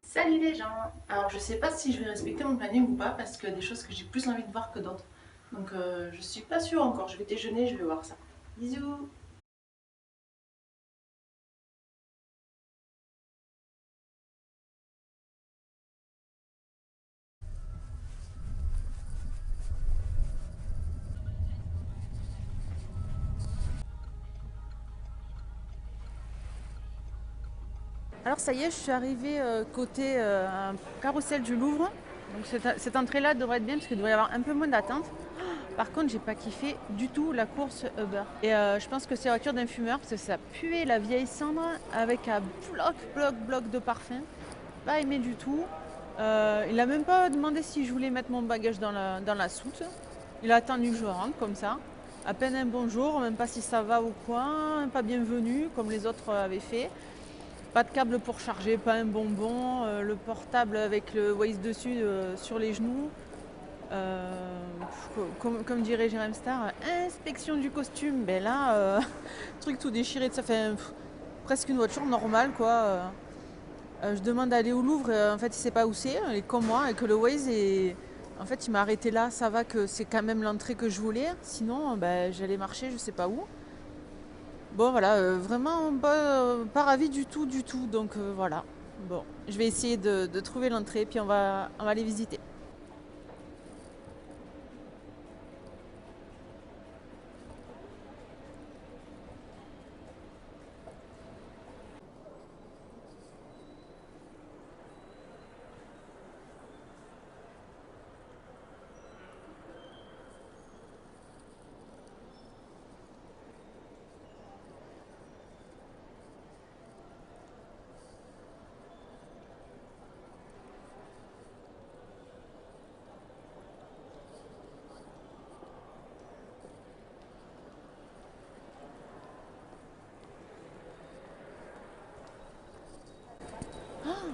Salut les gens! Alors je sais pas si je vais respecter mon planning ou pas parce qu'il y a des choses que j'ai plus envie de voir que d'autres. Donc je suis pas sûre encore, je vais déjeuner, je vais voir ça. Bisous! Alors ça y est, je suis arrivée côté carrousel du Louvre. Donc cette entrée-là devrait être bien parce qu'il devrait y avoir un peu moins d'attente. Par contre, j'ai pas kiffé du tout la course Uber. Et je pense que c'est la voiture d'un fumeur parce que ça puait la vieille cendre avec un bloc de parfum. Pas aimé du tout. Il a même pas demandé si je voulais mettre mon bagage dans la soute. Il a attendu que je rentre comme ça. À peine un bonjour, même pas si ça va ou quoi, pas bienvenue comme les autres avaient fait. Pas de câble pour charger, pas un bonbon, le portable avec le Waze dessus sur les genoux. Comme dirait Jérém Star, inspection du costume. Ben là, truc tout déchiré, ça fait presque une voiture normale quoi. Je demande d'aller au Louvre, en fait il sait pas où c'est, il est comme moi, et que le Waze est... En fait il m'a arrêté là, ça va que c'est quand même l'entrée que je voulais, sinon ben, j'allais marcher je sais pas où. Bon voilà, vraiment pas ravi du tout, donc voilà. Bon, je vais essayer de trouver l'entrée, puis on va aller visiter.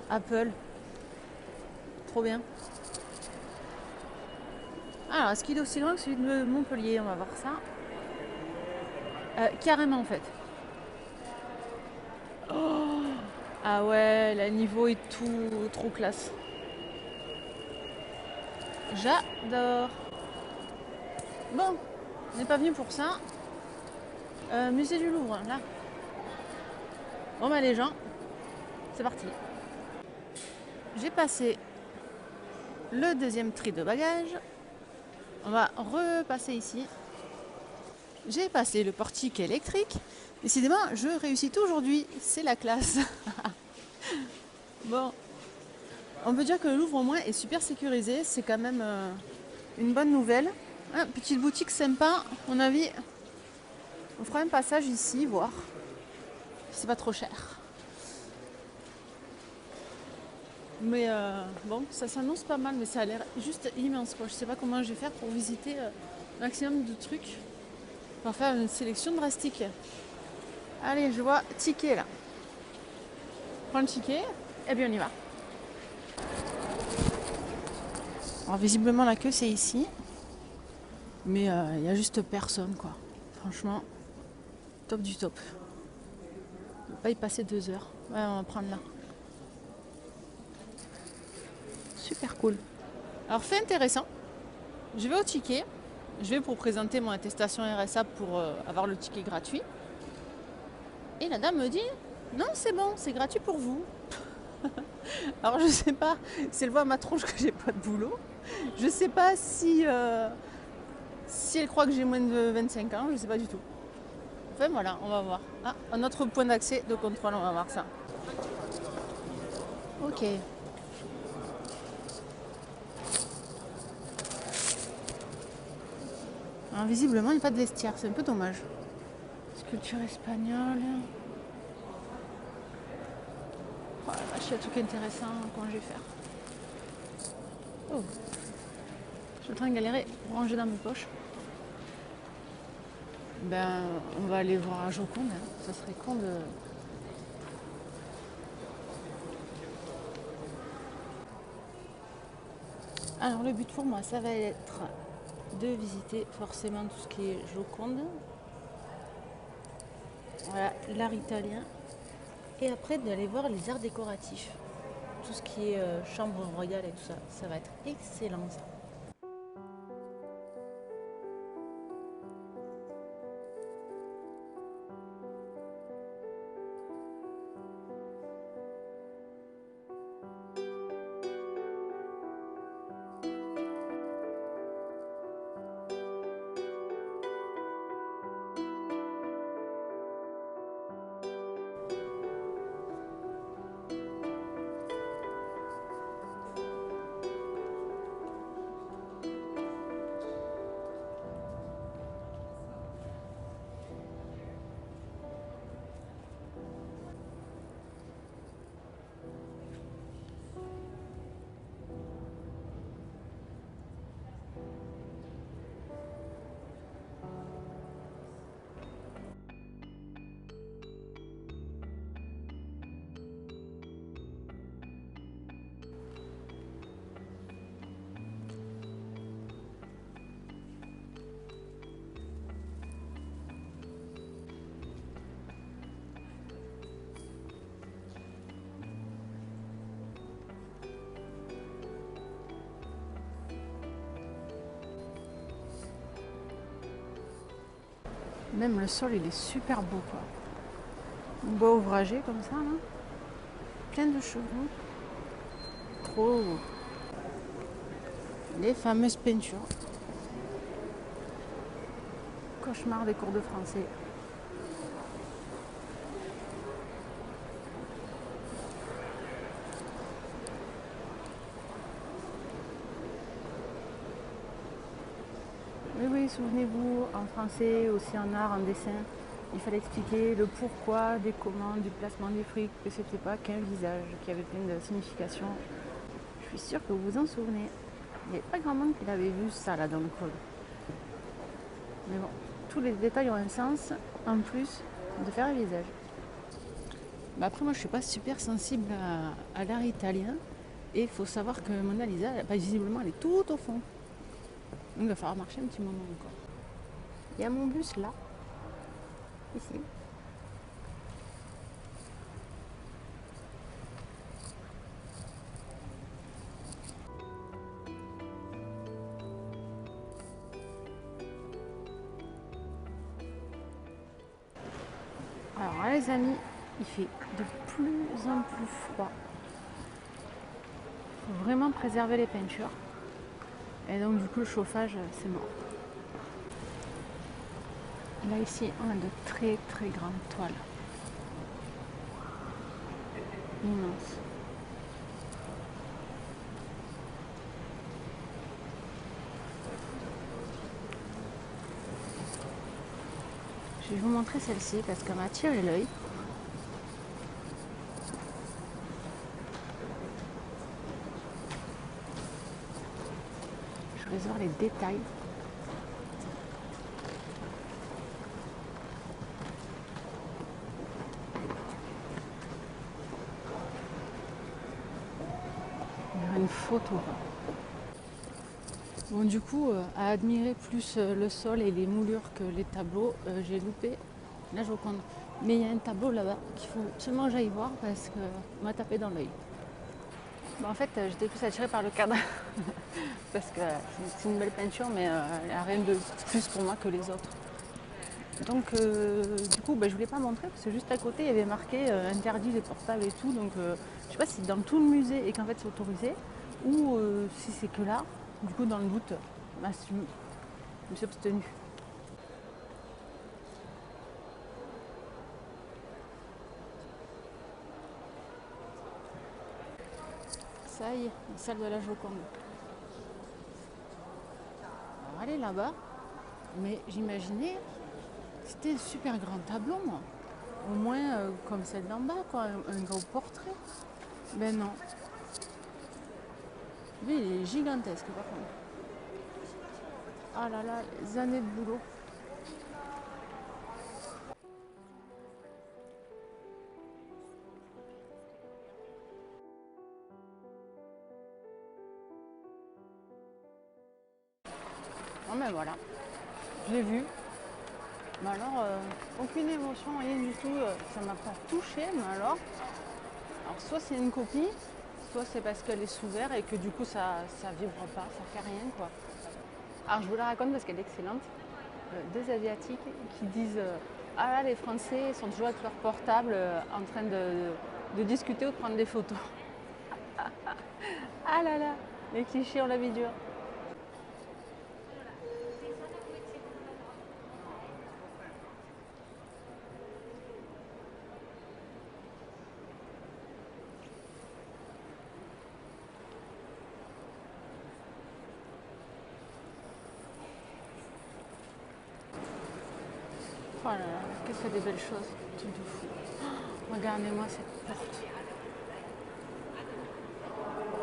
Apple, trop bien. Alors, est-ce qu'il est aussi loin que celui de Montpellier? On va voir ça. Carrément en fait. Ah ouais, le niveau est tout trop classe. J'adore. Bon, on n'est pas venu pour ça. Musée du Louvre, là. Bon bah les gens, c'est parti. J'ai passé le deuxième tri de bagages. On va repasser ici. J'ai passé le portique électrique. Décidément, je réussis tout aujourd'hui. C'est la classe. Bon, on peut dire que le Louvre au moins est super sécurisé. C'est quand même une bonne nouvelle. Ah, petite boutique sympa. À mon avis, on fera un passage ici, voir. C'est pas trop cher. Mais bon, ça s'annonce pas mal, mais ça a l'air juste immense quoi. Je sais pas comment je vais faire pour visiter un maximum de trucs. On va faire une sélection drastique. Allez, je vois ticket là. Prends le ticket et bien on y va. Alors visiblement la queue c'est ici. Mais il n'y a juste personne quoi. Franchement, top du top. On va pas y passer 2 heures. Ouais, on va prendre là. Super cool. Alors fait intéressant. Je vais au ticket. Je vais pour présenter mon attestation RSA pour avoir le ticket gratuit. Et la dame me dit non c'est bon, c'est gratuit pour vous. Alors je sais pas, si elle voit à ma tronche que j'ai pas de boulot. Je sais pas si elle croit que j'ai moins de 25 ans, je sais pas du tout. Enfin voilà, on va voir. Ah, un autre point d'accès de contrôle, on va voir ça. Ok. Alors, visiblement, il n'y a pas de vestiaire, c'est un peu dommage. Sculpture espagnole. Oh la vache, il y a tout qui est intéressant, comment je vais faire. Oh. Je suis en train de galérer pour ranger dans mes poches. Ben, on va aller voir la Joconde, hein. Ça serait con de... Alors le but pour moi, ça va être de visiter forcément tout ce qui est Joconde. Voilà, l'art italien. Et après d'aller voir les arts décoratifs. Tout ce qui est chambre royale et tout ça. Ça va être excellent ça. Même le sol, il est super beau, quoi. Bois ouvragé comme ça, là. Plein de chevrons. Trop beau. Les fameuses peintures. Cauchemar des cours de français. Oui, souvenez-vous, en français, aussi en art, en dessin, il fallait expliquer le pourquoi des commandes, du placement des frics, que c'était pas qu'un visage, qui avait plein de significations. Je suis sûre que vous vous en souvenez. Il n'y avait pas grand monde qui l'avait vu ça là dans le code. Mais bon, tous les détails ont un sens, en plus de faire un visage. Bah après, moi je suis pas super sensible à l'art italien. Et il faut savoir que Mona Lisa, visiblement, elle est tout au fond. Donc il va falloir marcher un petit moment encore. Il y a mon bus là, ici. Alors là, les amis, il fait de plus en plus froid. Il faut vraiment préserver les peintures. Et donc du coup le chauffage c'est mort. Là ici on a de très très grandes toiles. Immenses. Je vais vous montrer celle-ci parce qu'elle m'a attiré l'œil. Je vais voir les détails. Une photo. Bon du coup, à admirer plus le sol et les moulures que les tableaux, j'ai loupé la Joconde. Mais il y a un tableau là-bas qu'il faut absolument que j'aille voir parce que m'a tapé dans l'œil. Bon, en fait, j'étais plus attirée par le cadre parce que c'est une belle peinture, mais elle n'a rien de plus pour moi que les autres. Donc du coup je voulais pas montrer parce que juste à côté il y avait marqué interdit les portables et tout, donc je sais pas si c'est dans tout le musée et qu'en fait c'est autorisé ou si c'est que là. Du coup dans le doute je me suis abstenue. Ça y est, la salle de la Joconde. Alors elle est là-bas, mais j'imaginais c'était un super grand tableau, moi. Au moins comme celle d'en bas, quoi, un gros portrait. Ben non. Lui, il est gigantesque par contre. Ah là là, les années de boulot. ben voilà, je l'ai vu. Mais alors, aucune émotion, rien du tout, ça m'a pas touchée, mais alors soit c'est une copie, soit c'est parce qu'elle est sous verre et que du coup ça vibre pas, ça fait rien quoi. Alors je vous la raconte parce qu'elle est excellente. Deux Asiatiques qui disent ah là les Français sont toujours avec leur portable en train de discuter ou de prendre des photos. Ah là là, les clichés on la vie dure. Oh là là, qu'est-ce que des belles choses, truc de fou. Oh, regardez-moi cette porte.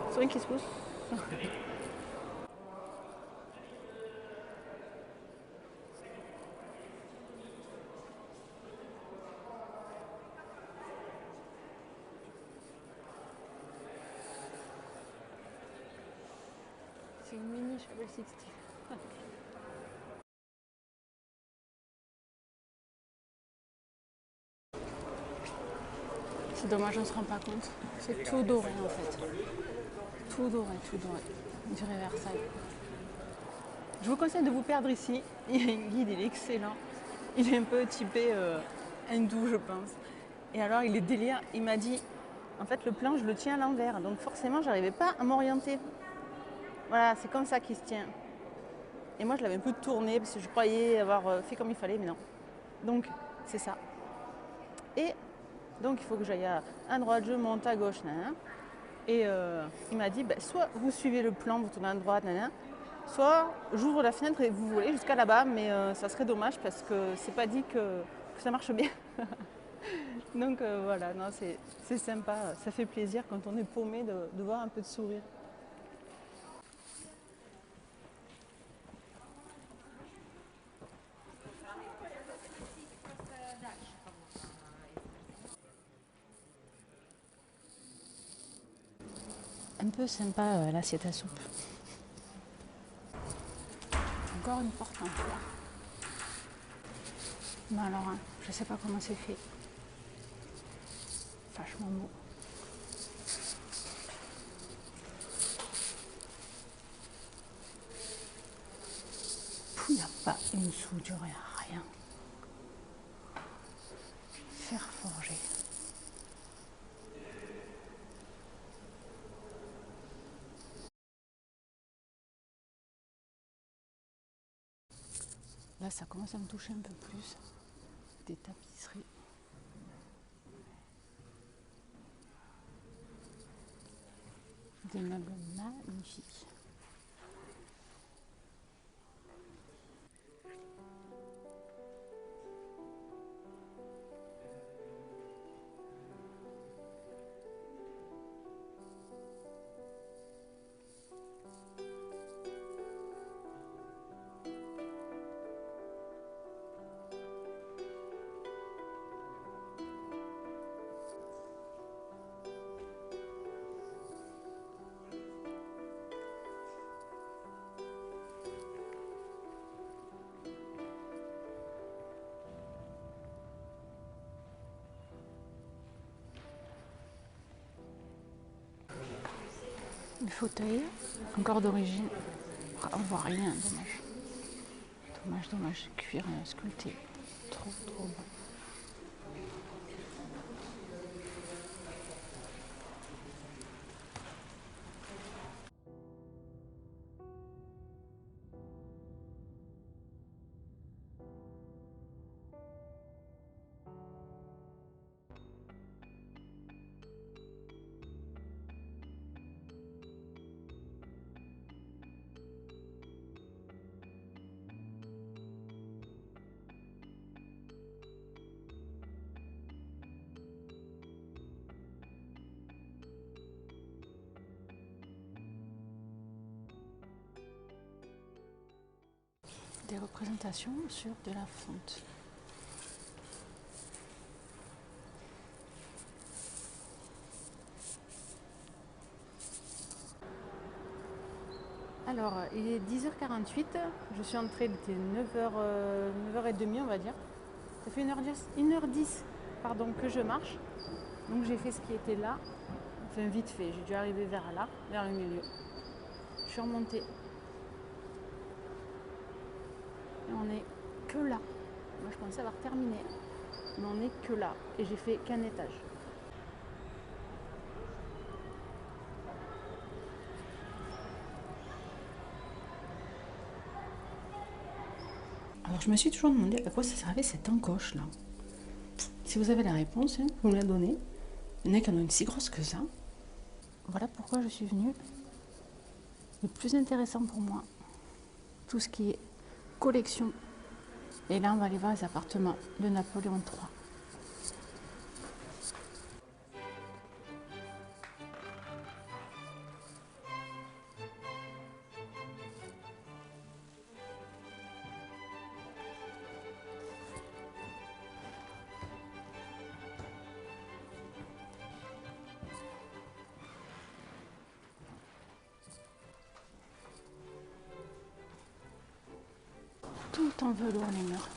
C'est vrai qu'il se pousse. C'est une mini Chevelle 60. C'est dommage, on ne se rend pas compte. C'est tout doré en fait. Tout doré, tout doré. On dirait Versailles. Je vous conseille de vous perdre ici. Il y a un guide, il est excellent. Il est un peu typé hindou, je pense. Et alors, il est délire. Il m'a dit, en fait, le plan, je le tiens à l'envers. Donc forcément, j'arrivais pas à m'orienter. Voilà, c'est comme ça qu'il se tient. Et moi, je l'avais un peu tourné parce que je croyais avoir fait comme il fallait, mais non. Donc, c'est ça. Et donc, il faut que j'aille à droite, je monte à gauche, nanana. Et il m'a dit, soit vous suivez le plan, vous tournez à droite, nanana, soit j'ouvre la fenêtre et vous volez jusqu'à là-bas, mais ça serait dommage parce que c'est pas dit que ça marche bien. Donc voilà, non, c'est sympa, ça fait plaisir quand on est paumé de voir un peu de sourire. Un peu sympa l'assiette à soupe. Encore une porte en fer. Mais alors, hein, je sais pas comment c'est fait. Vachement beau. Il n'y a pas une soudure, il n'y a rien. Fer forgé. Là, ça commence à me toucher un peu plus. Des tapisseries. Des meubles magnifiques. Le fauteuil, encore d'origine. On voit rien, dommage. Dommage, cuir sculpté. Trop beau. Des représentations sur de la fonte. Alors, il est 10h48, je suis entrée, il était 9h, 9h30 on va dire. Ça fait 1h10 pardon, que je marche. Donc j'ai fait ce qui était là. Enfin vite fait, j'ai dû arriver vers là, vers le milieu. Je suis remontée. Et on est que là. Moi je pensais avoir terminé. Mais on est que là. Et j'ai fait qu'un étage. Alors je me suis toujours demandé à quoi ça servait cette encoche là. Si vous avez la réponse, hein, vous me la donnez. Il y en a qui en ont une si grosse que ça. Voilà pourquoi je suis venue. Le plus intéressant pour moi, tout ce qui est collection. Et là, on va aller voir les appartements de Napoléon III. Tout en velours les murs.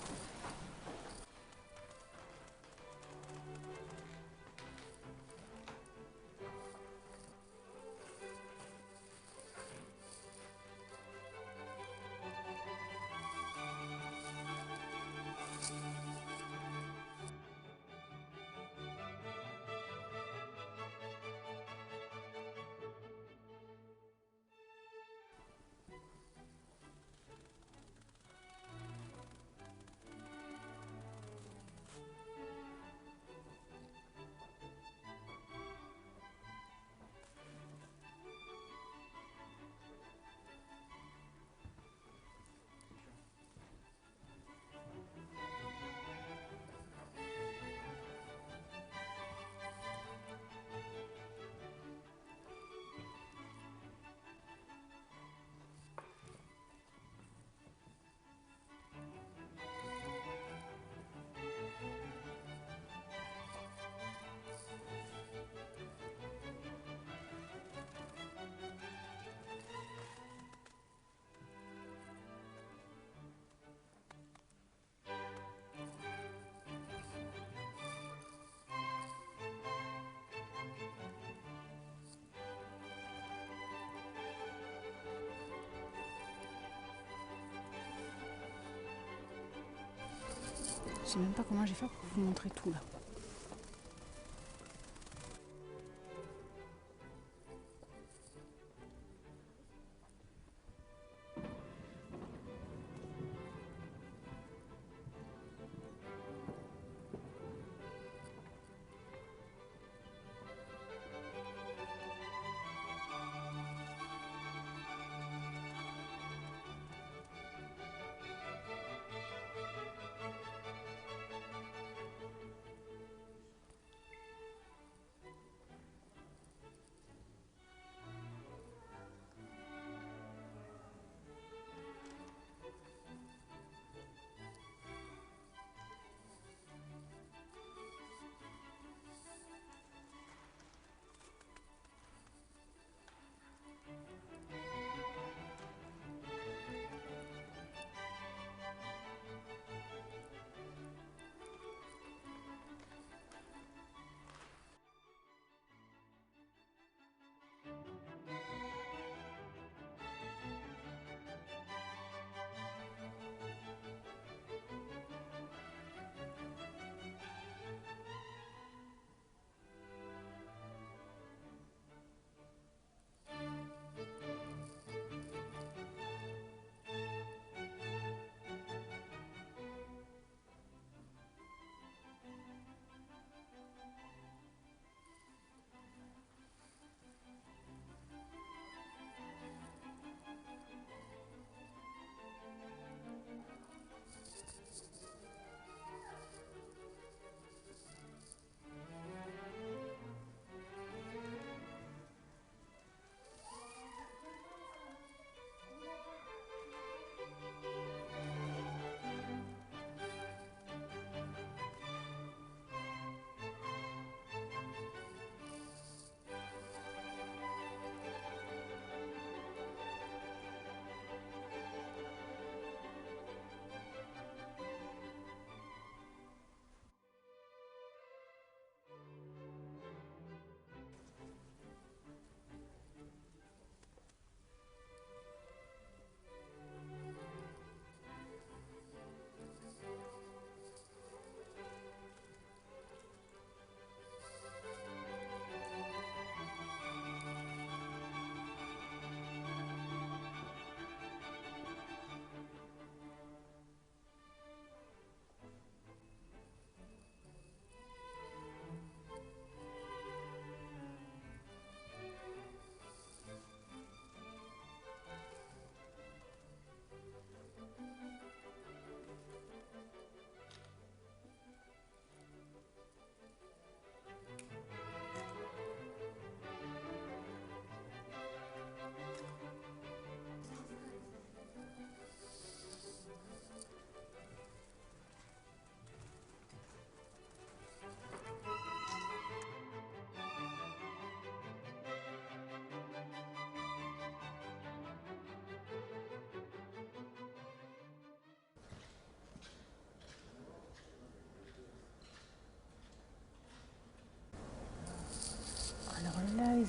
Je sais même pas comment j'ai fait pour vous montrer tout là.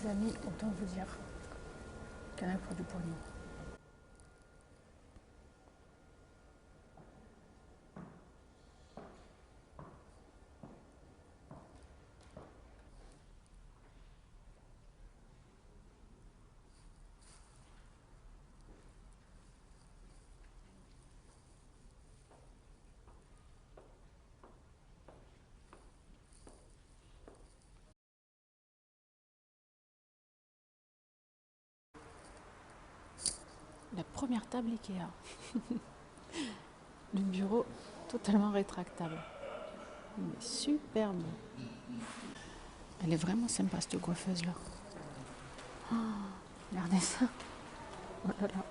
les amis, autant vous dire qu'il y en a pour du pognon. La première table Ikea. Le bureau totalement rétractable. Mais superbe. Elle est vraiment sympa cette coiffeuse là. Oh, regardez ça. Oh là là.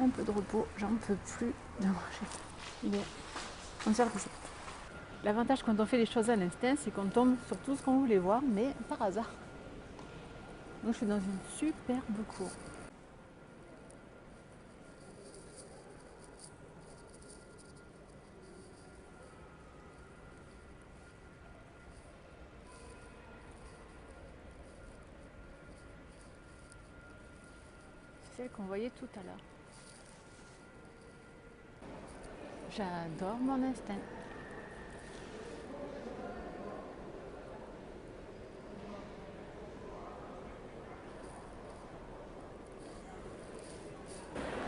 Un peu de repos, j'en peux plus de manger. Il est 11h17. L'avantage quand on fait les choses à l'instinct, c'est qu'on tombe sur tout ce qu'on voulait voir, mais par hasard. Donc je suis dans une superbe cour. C'est celle qu'on voyait tout à l'heure. J'adore mon instinct.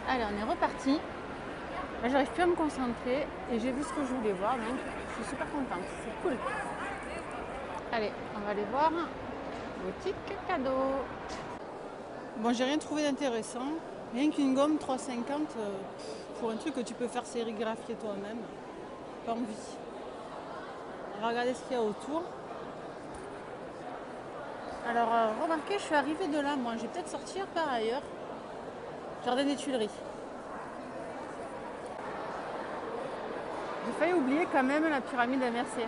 Allez, on est reparti. Là, j'arrive plus à me concentrer et j'ai vu ce que je voulais voir, donc je suis super contente. C'est cool. Allez, on va aller voir boutique cadeau. Bon, j'ai rien trouvé d'intéressant. Rien qu'une gomme 3,50 pour un truc que tu peux faire sérigraphier toi-même. Pas envie. On va regarder ce qu'il y a autour. Alors, remarquez, je suis arrivée de là, moi. Je vais peut-être sortir par ailleurs. Jardin des Tuileries. J'ai failli oublier quand même la pyramide à Mercier.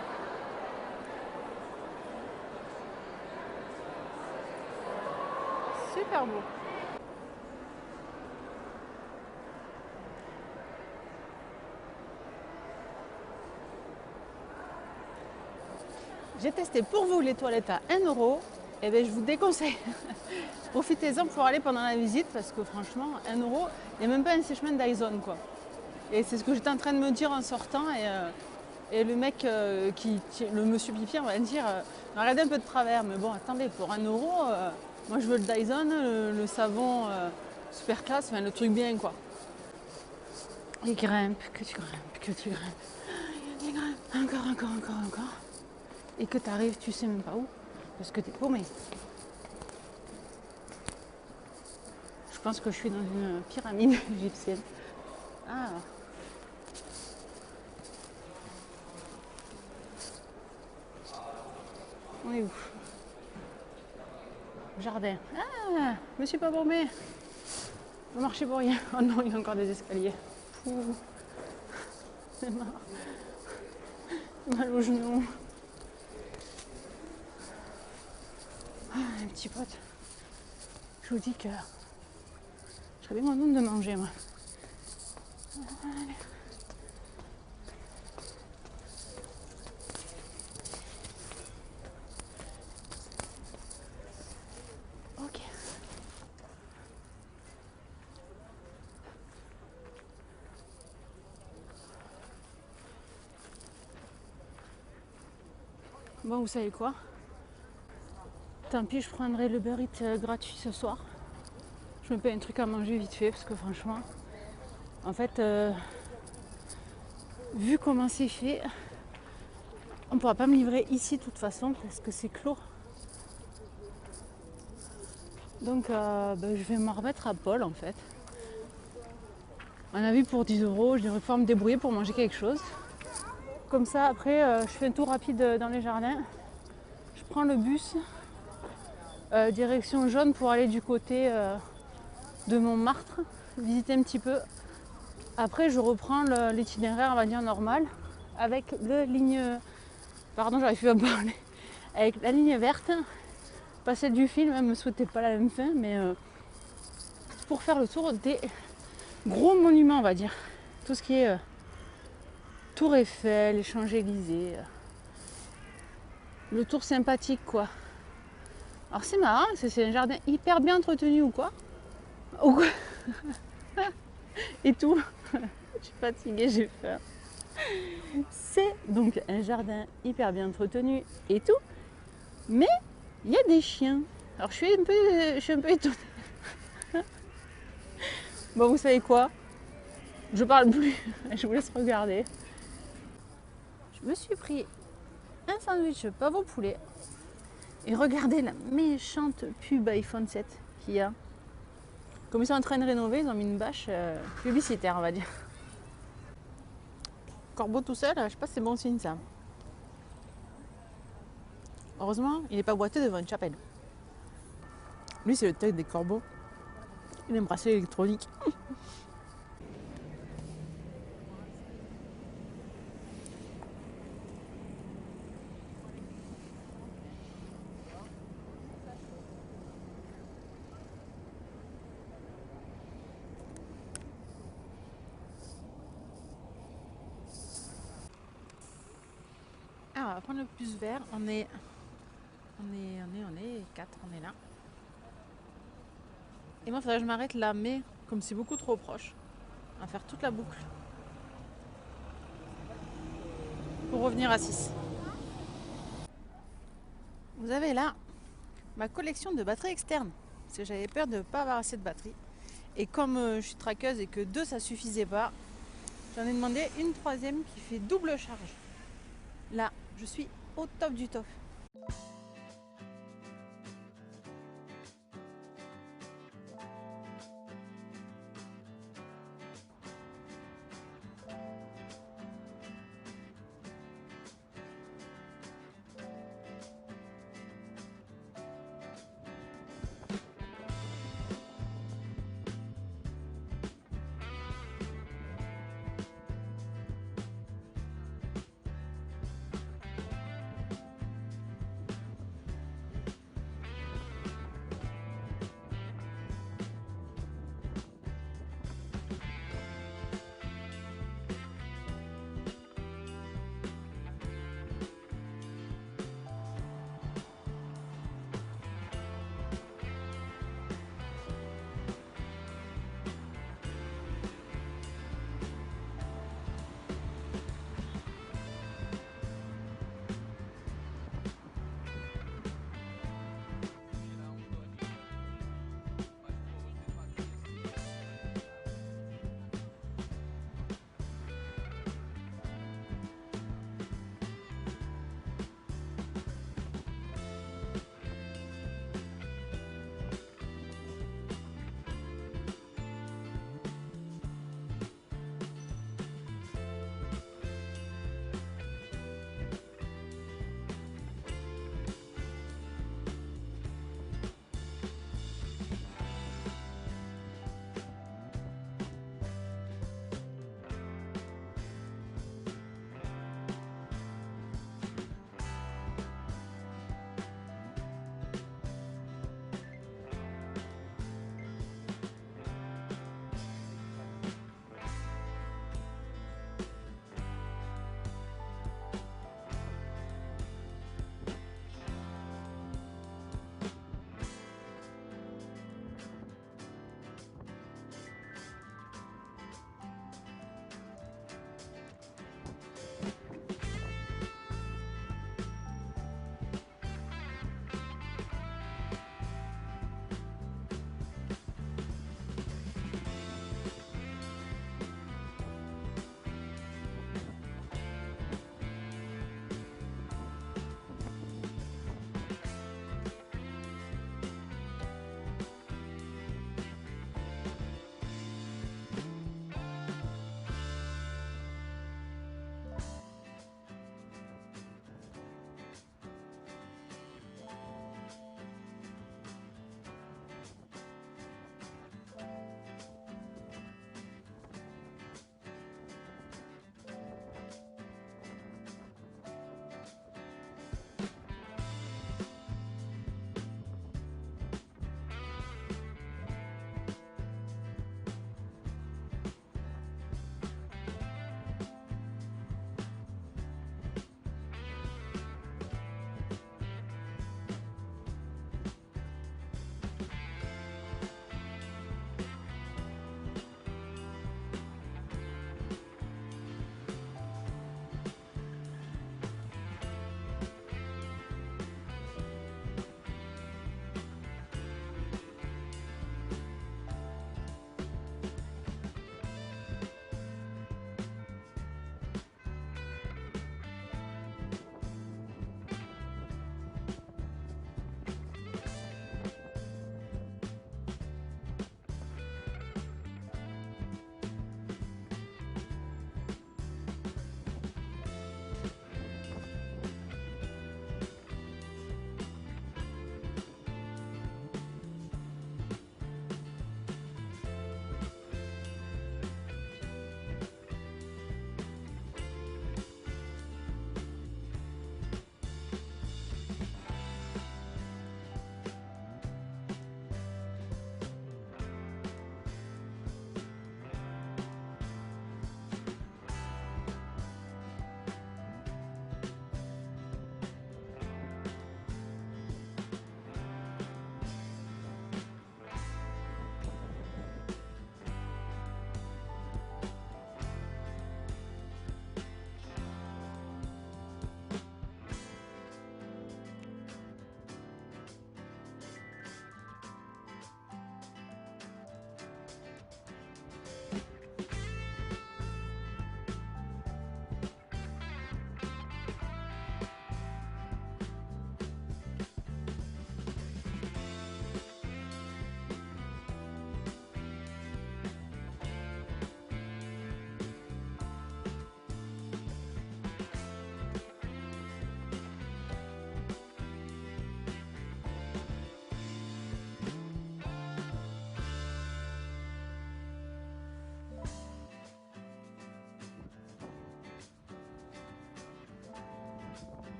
Super beau. J'ai testé pour vous les toilettes à 1 €. Et bien je vous déconseille. Profitez-en pour aller pendant la visite parce que franchement, 1 €, il n'y a même pas un sèche-main Dyson quoi. Et c'est ce que j'étais en train de me dire en sortant et le mec, le monsieur pipi, on va dire, m'a regardé un peu de travers. Mais bon, attendez, pour 1 €, moi je veux le Dyson, le savon super classe, enfin le truc bien quoi. Il grimpe, que tu grimpes, que tu grimpes. Il grimpe, encore. Et que tu arrives, tu sais même pas où, parce que tu es paumé. Je pense que je suis dans une pyramide égyptienne. Ah. On est où? Jardin. Ah, je me suis pas paumé. On marchait pour rien. Oh non, il y a encore des escaliers. C'est marrant. Mal au genou. Ah, un petit pote. Je vous dis que je serais bien contente de manger, moi. Allez. Ok. Bon, vous savez quoi? Tant pis, je prendrai le Uber Eats gratuit ce soir. Je me paye un truc à manger vite fait parce que franchement, en fait, vu comment c'est fait, on ne pourra pas me livrer ici de toute façon parce que c'est clos. Donc je vais m'en remettre à Paul en fait. À mon avis pour 10 €, je devrais pouvoir me débrouiller pour manger quelque chose. Comme ça après je fais un tour rapide dans les jardins. Je prends le bus direction Jaune pour aller du côté de Montmartre, visiter un petit peu. Après, je reprends l'itinéraire, on va dire, normal, avec le ligne... Pardon, j'arrive plus à parler. Avec la ligne verte, pas celle du film, elle ne me souhaitait pas la même fin, mais pour faire le tour des gros monuments, on va dire. Tout ce qui est Tour Eiffel, les Champs-Élysées, le tour sympathique, quoi. Alors c'est marrant, c'est un jardin hyper bien entretenu ou quoi. Ou quoi. Et tout. Je suis fatiguée, j'ai peur. C'est donc un jardin hyper bien entretenu et tout, mais il y a des chiens. Alors je suis un peu étonnée. Bon, vous savez quoi? Je parle plus, je vous laisse regarder. Je me suis pris un sandwich pavot poulet et regardez la méchante pub iPhone 7 qu'il y a. Comme ils sont en train de rénover, ils ont mis une bâche publicitaire, on va dire. Corbeau tout seul, je sais pas si c'est bon signe ça. Heureusement, il n'est pas boité devant une chapelle. Lui, c'est le tech des corbeaux. Il a un bracelet électronique. Alors, on va prendre le plus vert. On est 4, on est là. Et moi, il faudrait que je m'arrête là, mais comme c'est beaucoup trop proche, on va faire toute la boucle pour revenir à 6. Vous avez là ma collection de batteries externes, parce que j'avais peur de ne pas avoir assez de batterie. Et comme je suis traqueuse et que 2 ça suffisait pas, j'en ai demandé une troisième qui fait double charge. Là, je suis au top du top.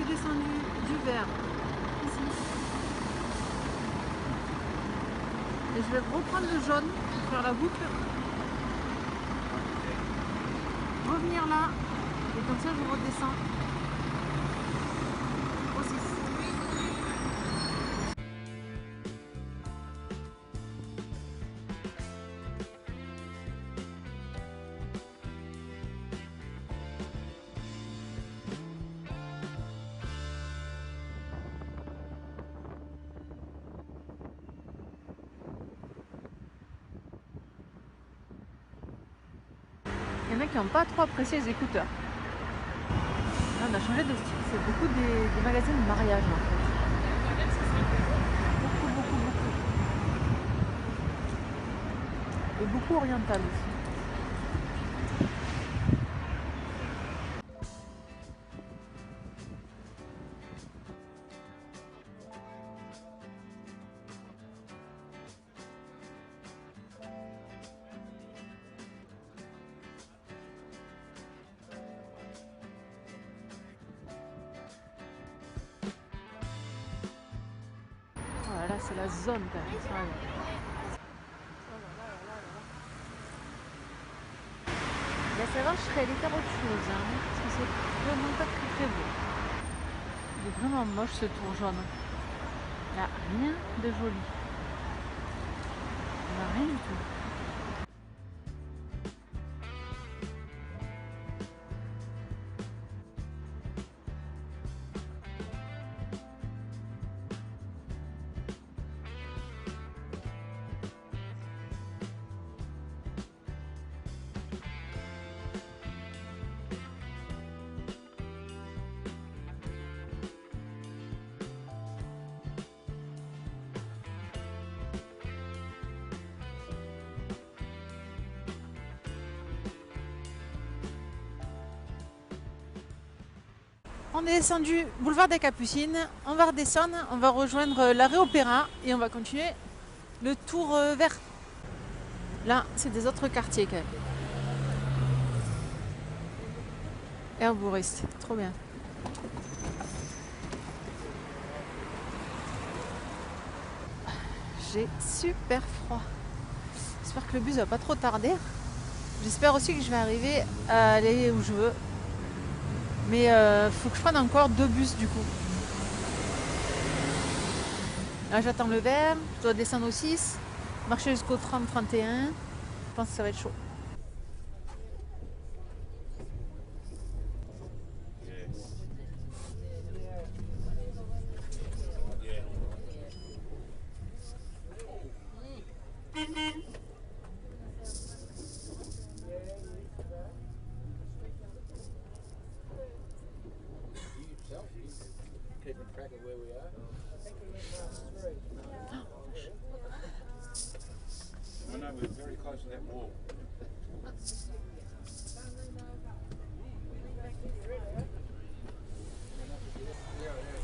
suis descendue du vert ici. Et je vais reprendre le jaune pour faire la boucle. Revenir là. Et comme ça je redescends. Au 6. Il y en a qui n'ont pas trop apprécié les écouteurs. Là, on a changé de style. C'est beaucoup des magasins de mariage en fait. Beaucoup. Et beaucoup oriental aussi. Voilà, c'est la zone quand même. Là, ça va, je serais allée faire autre chose, hein, parce que c'est vraiment pas très beau. Il est vraiment moche ce tour jaune. Il n'y a rien de joli. Il n'y a rien du tout. On est descendu boulevard des Capucines, on va redescendre, on va rejoindre l'arrêt Opéra et on va continuer le tour vert. Là, c'est des autres quartiers quand même. Herbouriste, trop bien. J'ai super froid. J'espère que le bus va pas trop tarder. J'espère aussi que je vais arriver à aller où je veux. Mais faut que je prenne encore 2 bus du coup. Là j'attends le vert, je dois descendre au 6, marcher jusqu'au 30-31. Je pense que ça va être chaud.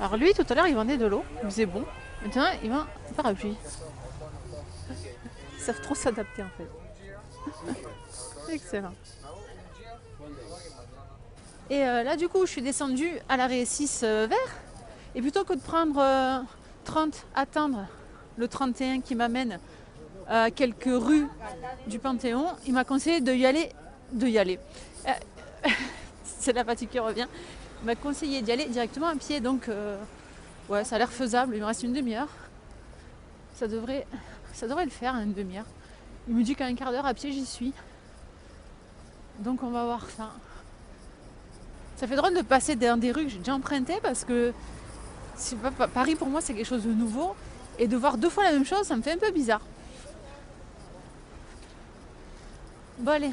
Alors lui tout à l'heure il vendait de l'eau, il faisait bon. Maintenant il vend un parapluie. Ils savent trop s'adapter en fait. Excellent. Et là du coup je suis descendue à l'arrêt 6 vert. Et plutôt que de prendre 30, attendre le 31 qui m'amène à quelques rues du Panthéon, il m'a conseillé d'y aller. C'est la fatigue qui revient. Il m'a conseillé d'y aller directement à pied, donc ouais, ça a l'air faisable. Il me reste une demi-heure. Ça devrait le faire, une demi-heure. Il me dit qu'à un quart d'heure à pied, j'y suis. Donc on va voir ça. Ça fait drôle de passer dans des rues que j'ai déjà empruntées parce que Paris pour moi c'est quelque chose de nouveau. Et de voir 2 fois la même chose, ça me fait un peu bizarre. Bon allez,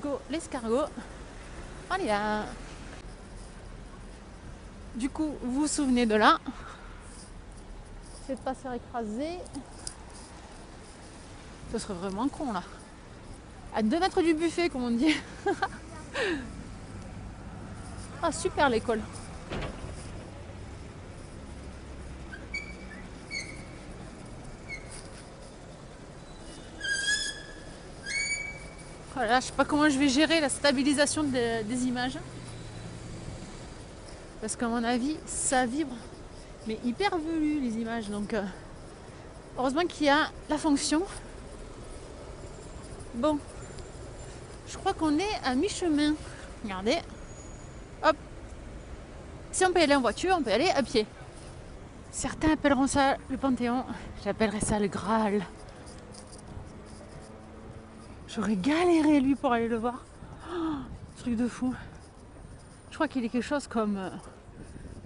go l'escargot. Allez là. Du coup, vous vous souvenez de là. C'est de pas se faire écraser. Ce serait vraiment con là. À 2 mètres du buffet, comme on dit. Ah super l'école. Voilà, je sais pas comment je vais gérer la stabilisation des images. Parce qu'à mon avis, ça vibre, mais hyper velu les images. Donc heureusement qu'il y a la fonction. Bon, je crois qu'on est à mi-chemin. Regardez. Hop. Si on peut y aller en voiture, on peut y aller à pied. Certains appelleront ça le Panthéon. J'appellerais ça le Graal. J'aurais galéré lui pour aller le voir. Oh, truc de fou. Je crois qu'il est quelque chose comme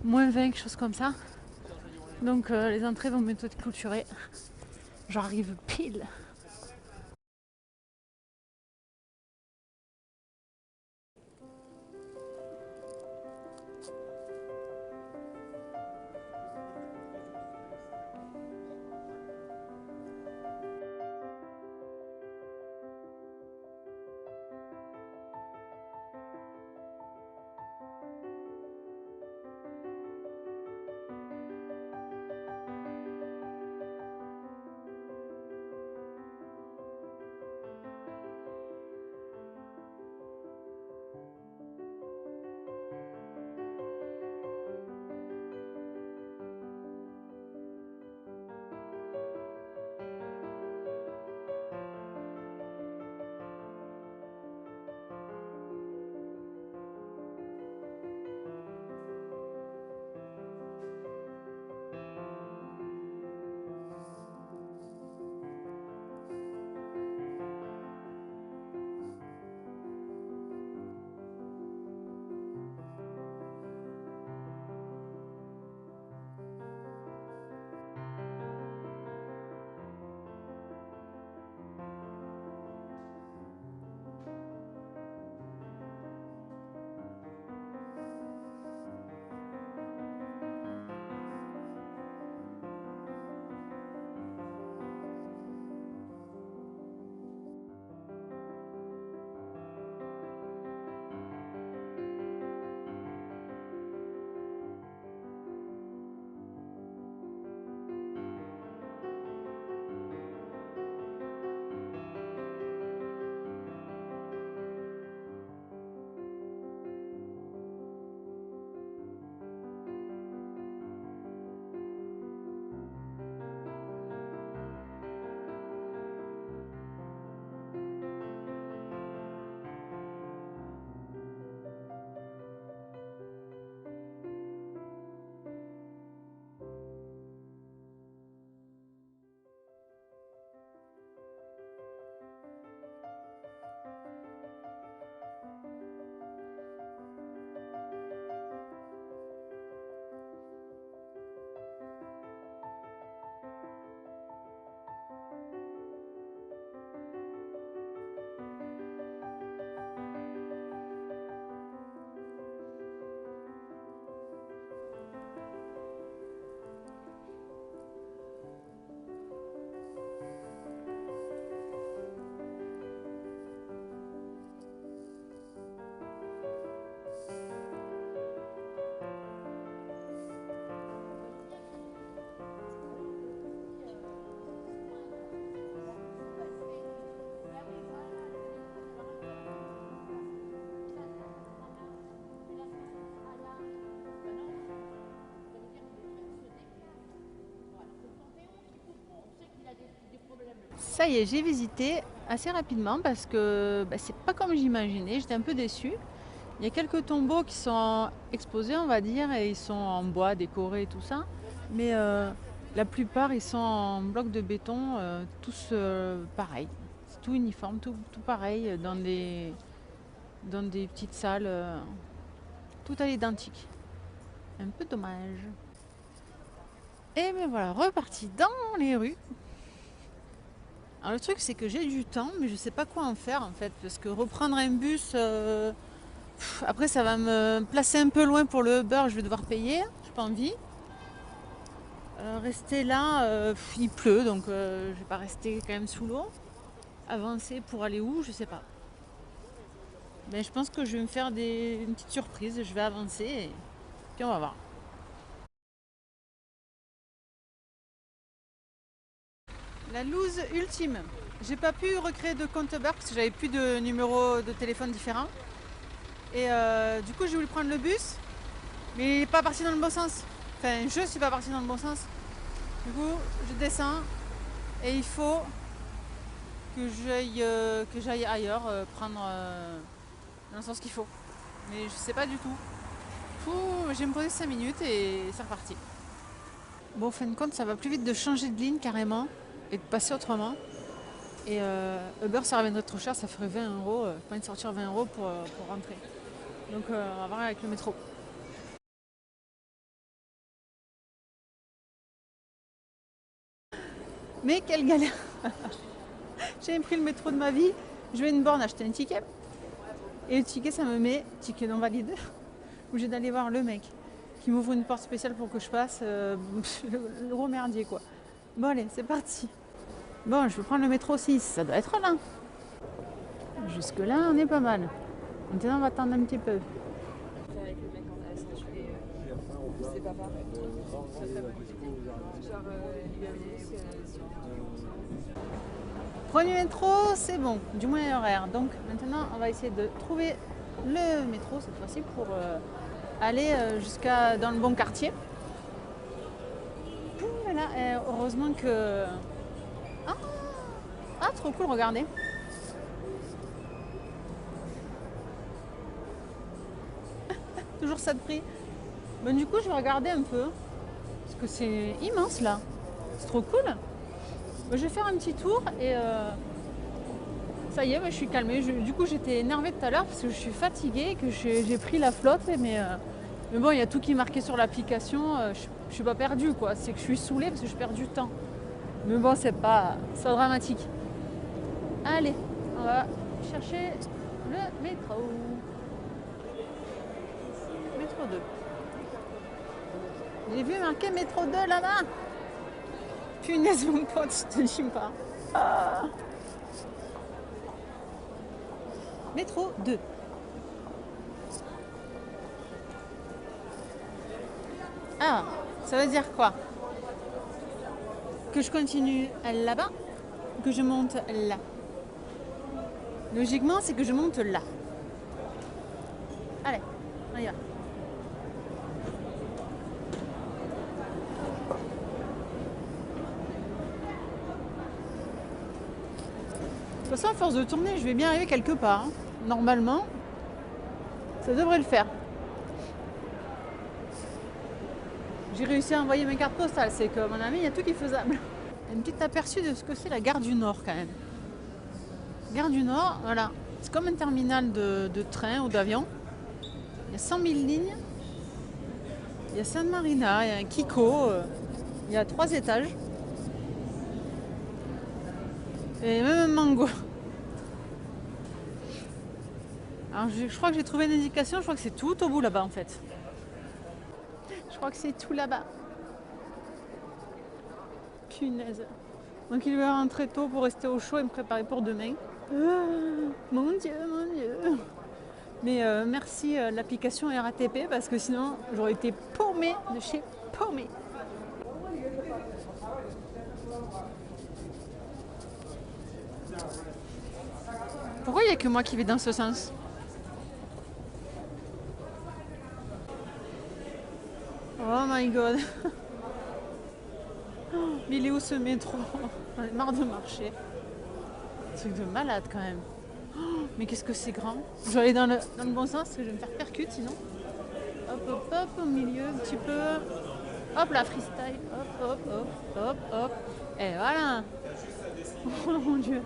-20, quelque chose comme ça. Donc les entrées vont bientôt être clôturées. J'arrive pile. Ça y est, j'ai visité assez rapidement parce que c'est pas comme j'imaginais, j'étais un peu déçue. Il y a quelques tombeaux qui sont exposés, on va dire, et ils sont en bois décorés et tout ça. Mais la plupart, ils sont en blocs de béton, tous pareils. C'est tout uniforme, tout pareil, dans des petites salles, tout à l'identique. Un peu dommage. Et me voilà reparti dans les rues. Alors le truc c'est que j'ai du temps mais je sais pas quoi en faire en fait parce que reprendre un bus après ça va me placer un peu loin pour le Uber, je vais devoir payer, j'ai pas envie. Rester là, il pleut donc je vais pas rester quand même sous l'eau. Avancer pour aller où, je sais pas. Mais je pense que je vais me faire une petite surprise, je vais avancer et puis on va voir. La loose ultime. J'ai pas pu recréer de compte Uber parce que j'avais plus de numéro de téléphone différent. Et du coup j'ai voulu prendre le bus. Mais il n'est pas parti dans le bon sens. Enfin, je suis pas partie dans le bon sens. Du coup, je descends et il faut que j'aille ailleurs, prendre dans le sens qu'il faut. Mais je sais pas du tout. Je vais me poser 5 minutes et c'est reparti. Bon, en fin de compte, ça va plus vite de changer de ligne carrément et de passer autrement. Et Uber, ça reviendrait trop cher, ça ferait 20 euros. Pas envie de sortir 20 euros pour rentrer. Donc, on va voir avec le métro. Mais quelle galère! J'ai pris le métro de ma vie, je vais à une borne acheter un ticket. Et le ticket, ça me met ticket non valide. Obligé d'aller voir le mec qui m'ouvre une porte spéciale pour que je passe. Le gros merdier quoi. Bon allez, c'est parti. Bon, je vais prendre le métro 6, ça doit être là. Jusque là, on est pas mal. Maintenant, on va attendre un petit peu. Avec le mec en accentué, c'est pas pareil. Genre, Premier métro, c'est bon, du moins horaire. Donc maintenant, on va essayer de trouver le métro cette fois-ci pour aller jusqu'à dans le bon quartier. Voilà, heureusement que... Ah, trop cool, regardez. Toujours ça de prix. Bon, du coup, je vais regarder un peu. Parce que c'est immense là. C'est trop cool. Bon, je vais faire un petit tour et ça y est, je suis calmée. Du coup, j'étais énervée tout à l'heure parce que je suis fatiguée, que j'ai pris la flotte. Mais bon, il y a tout qui est marqué sur l'application. Je suis pas perdue quoi. C'est que je suis saoulée parce que je perds du temps. Mais bon, c'est pas dramatique. Allez, on va chercher le métro. Métro 2. J'ai vu marqué métro 2 là-bas. Punaise mon pote, je te dis pas. Métro 2. Ah, ça veut dire quoi? Que je continue là-bas? Que je monte là? Logiquement, c'est que je monte là. Allez, on y va. De toute façon, à force de tourner, je vais bien arriver quelque part. Hein. Normalement, ça devrait le faire. J'ai réussi à envoyer mes cartes postales. C'est que, à mon avis, il y a tout qui est faisable. Un petit aperçu de ce que c'est la gare du Nord, quand même. Gare du Nord, voilà. C'est comme un terminal de train ou d'avion. Il y a 100 000 lignes. Il y a San Marina, il y a un Kiko. Il y a 3 étages. Et même un mango. Alors je crois que j'ai trouvé une indication, je crois que c'est tout au bout là-bas en fait. Je crois que c'est tout là-bas. Punaise. Donc il va rentrer tôt pour rester au chaud et me préparer pour demain. Mon Dieu, mon Dieu. Mais merci l'application RATP parce que sinon j'aurais été paumée de chez paumée. Pourquoi il n'y a que moi qui vais dans ce sens? Oh my god. Mais il est où ce métro? J'en ai marre de marcher. Truc de malade quand même. Mais qu'est-ce que c'est grand. Je vais aller dans le bon sens parce que je vais me faire percute sinon. Hop, hop, hop, au milieu un petit peu. Hop là, freestyle. Hop, hop, hop, hop, hop. Et voilà. Oh mon dieu.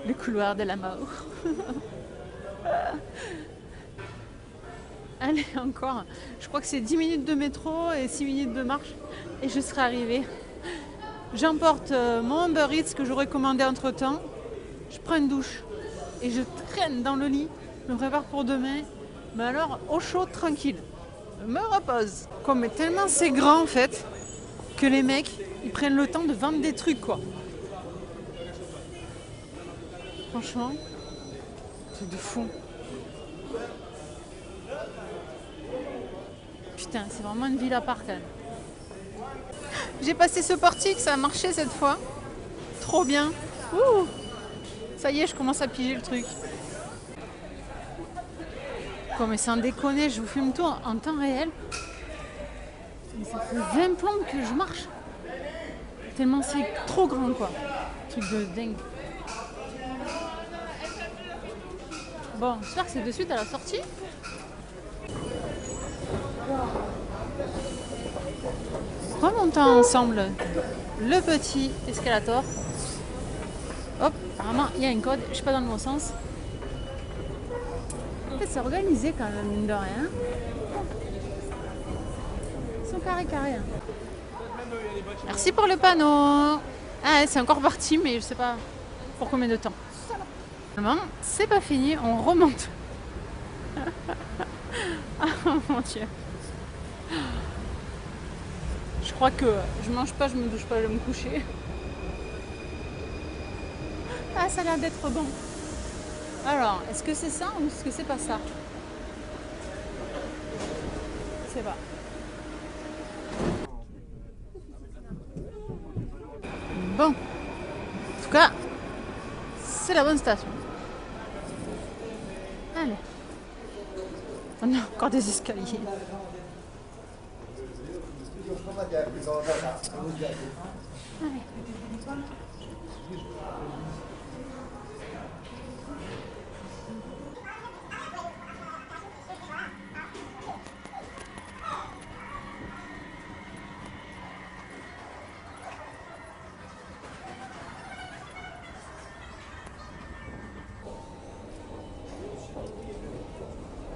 Le couloir de la mort. Allez, encore. Je crois que c'est 10 minutes de métro et 6 minutes de marche. Et je serai arrivée. J'emporte mon Uber Eats que j'aurais commandé entre temps. Je prends une douche. Et je traîne dans le lit. Je me prépare pour demain. Mais alors, au chaud, tranquille. Je me repose. Comme tellement c'est grand en fait, que les mecs, ils prennent le temps de vendre des trucs quoi. Franchement, truc de fou. Putain, c'est vraiment une ville à part quand même. J'ai passé ce portique, ça a marché cette fois. Trop bien. Ouh, ça y est, je commence à piger le truc. quoi, mais sans déconner, je vous filme tout en temps réel. Mais ça fait 20 plombes que je marche. Tellement c'est trop grand, quoi. Truc de dingue. Bon, j'espère que c'est de suite à la sortie. Remontons ensemble le petit escalator. Hop, apparemment il y a un code, je suis pas dans le bon sens. En fait, c'est organisé quand même, mine de rien. Ils sont carrés. Hein. Merci pour le panneau. Ah, c'est encore parti, mais je sais pas pour combien de temps. Finalement, c'est pas fini, on remonte. Oh mon dieu. Je crois que je mange pas, je me douche pas, je vais me coucher. Ah, ça a l'air d'être bon. Alors, est-ce que c'est ça ou est-ce que c'est pas ça? Je sais pas. Bon. En tout cas, c'est la bonne station. Allez. On a encore des escaliers. Allez.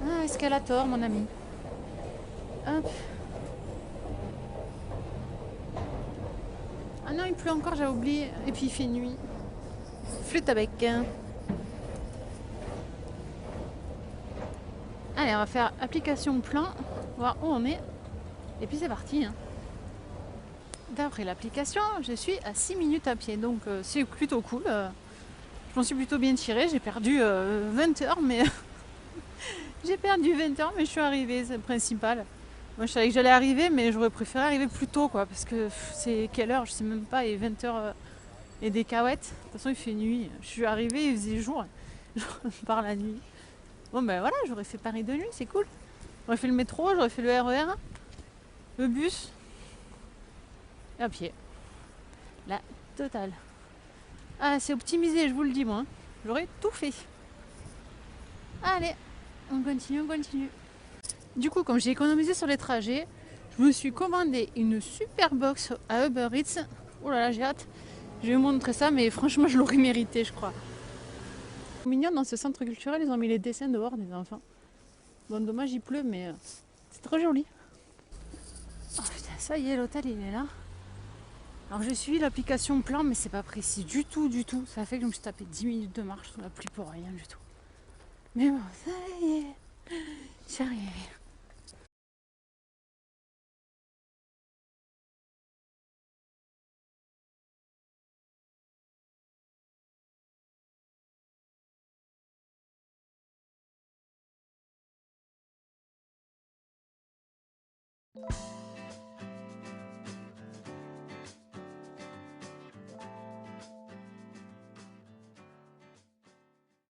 Ah, escalator, mon ami. Hop. Ah non, il pleut encore, j'avais oublié. Et puis il fait nuit. Flûte à bec. Allez, on va faire application plan, voir où on est. Et puis c'est parti. Hein. D'après l'application, je suis à 6 minutes à pied. Donc c'est plutôt cool. Je m'en suis plutôt bien tirée. J'ai perdu 20 heures, mais j'ai perdu 20 heures, mais je suis arrivée, c'est le principal. Moi je savais que j'allais arriver, mais j'aurais préféré arriver plus tôt, quoi, parce que c'est quelle heure, je sais même pas, il est 20 heures et des cahuètes. De toute façon, il fait nuit. Je suis arrivée, il faisait jour. Par la nuit. Bon ben voilà, j'aurais fait Paris de nuit, c'est cool. J'aurais fait le métro, j'aurais fait le RER, le bus, et à pied. La totale. Ah, c'est optimisé, je vous le dis, moi. J'aurais tout fait. Allez, on continue. Du coup, comme j'ai économisé sur les trajets, je me suis commandé une super box à Uber Eats. Oh là là, j'ai hâte. Je vais vous montrer ça, mais franchement, je l'aurais mérité, je crois. Mignon, dans ce centre culturel, ils ont mis les dessins dehors des enfants. Bon, dommage, il pleut, mais c'est trop joli. Oh putain, ça y est, l'hôtel, il est là. Alors, j'ai suivi l'application plan, mais c'est pas précis du tout. Ça fait que je me suis tapé 10 minutes de marche sous la pluie pour rien du tout. Mais bon, ça y est, j'y arrive.